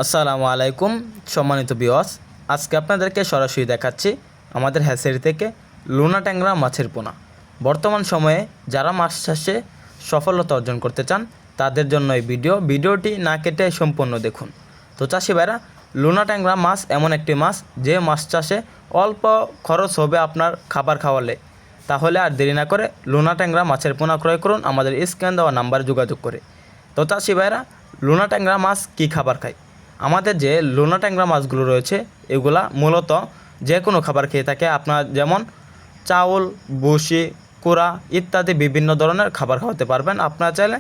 আসসালামু আলাইকুম সম্মানিত ভিউয়ার্স, আজকে আপনাদেরকে সরাসরি দেখাচ্ছি আমাদের হ্যাচারি থেকে লুনা ট্যাংরা মাছের পোনা। বর্তমান সময়ে যারা মাছ চাষে সফলতা অর্জন করতে চান তাদের জন্য এই ভিডিওটি না কেটে সম্পূর্ণ দেখুন। তো চাষি ভাইরা, লুনা ট্যাংরা মাছ এমন একটি মাছ যে মাছ চাষে অল্প খরচ হবে আপনার খাবার খাওয়ালে। তাহলে আর দেরি না করে লুনা ট্যাংরা মাছের পোনা ক্রয় করুন আমাদের স্ক্রিনে দেওয়া নাম্বারে যোগাযোগ করে। তো চাষি ভাইরা, লুনা ট্যাংরা মাছ কী খাবার খায়? আমাদের যে লুনা ট্যাংরা মাছগুলো রয়েছে এগুলা মূলত যে কোনো খাবার খেয়ে থাকে। আপনার যেমন চাউল, ভুসি, কুড়া ইত্যাদি বিভিন্ন ধরনের খাবার খাওয়াতে পারবেন। আপনারা চাইলে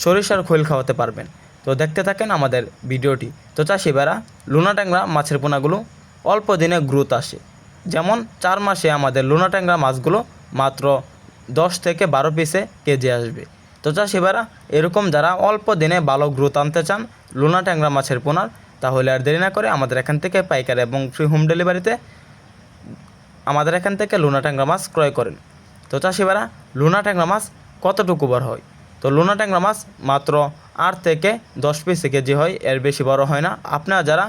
সরিষার খৈল খাওয়াতে পারবেন। তো দেখতে থাকেন আমাদের ভিডিওটি। তো চাষি ভাইরা, লুনা ট্যাংরা মাছের পোনাগুলো অল্প দিনে গ্রোথ আসে। যেমন 4 মাসে আমাদের লুনা ট্যাংরা মাছগুলো মাত্র 10 থেকে 12 পিসে কেজি আসবে। তো চাষি ভাইরা, এরকম যারা অল্প দিনে ভালো গ্রোথ আনতে চান লুনা ট্যাংরা মাছের পোনার, তাহলে আর দেরি না করে আমাদের এখান থেকে পাইকারি এবং ফ্রি হোম ডেলিভারিতে আমাদের এখান থেকে লুনা ট্যাংরা মাছ ক্রয় করেন। তো চাষি ভাইরা, লুনা ট্যাংরা মাছ কতটুকু বড় হয়? তো লুনা ট্যাংরা মাছ মাত্র 8 থেকে 10 পিস কেজি হয়, এর বেশি বড় হয় না। আপনারা যারা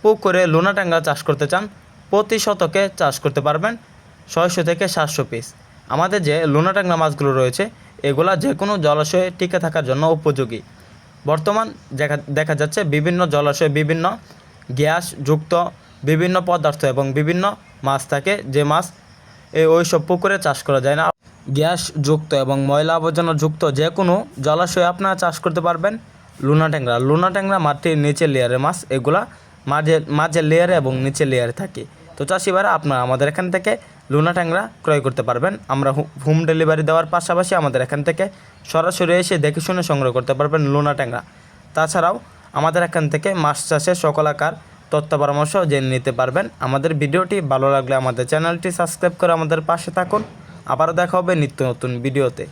পুকুরে লুনা ট্যাংরা চাষ করতে চান প্রতি শতকে চাষ করতে পারবেন 600 থেকে 700 পিস। আমাদের যে লুনা ট্যাংরা মাছগুলো রয়েছে এগুলা যে কোনো জলাশয়ে টিকে থাকার জন্য উপযোগী। বর্তমান দেখা যাচ্ছে বিভিন্ন জলাশয়ে বিভিন্ন গ্যাস যুক্ত বিভিন্ন পদার্থ এবং বিভিন্ন মাছ থাকে, যে মাছ ওই সব পুকুরে চাষ করা যায় না। গ্যাস যুক্ত এবং ময়লা আবর্জনা যুক্ত যে কোনো জলাশয়ে আপনারা চাষ করতে পারবেন লুনা ট্যাংরা। লুনা ট্যাংরা মাটির নিচের লেয়ারের মাছ, এগুলা মাঝের লেয়ারে এবং নিচের লেয়ারে থাকে। তো চাষি ভাইরা, আপনারা আমাদের এখান থেকে লুনা ট্যাংরা ক্রয় করতে পারবেন। আমরা হোম ডেলিভারি দেওয়ার পাশাপাশি আমাদের এখান থেকে সরাসরি এসে দেখে শুনে সংগ্রহ করতে পারবেন লুনা ট্যাংরা। তাছাড়াও আমাদের এখান থেকে মাছ চাষের সকল আকার তথ্য পরামর্শ জেনে নিতে পারবেন। আমাদের ভিডিওটি ভালো লাগলে আমাদের চ্যানেলটি সাবস্ক্রাইব করে আমাদের পাশে থাকুন। আবারও দেখা হবে নিত্য নতুন ভিডিওতে।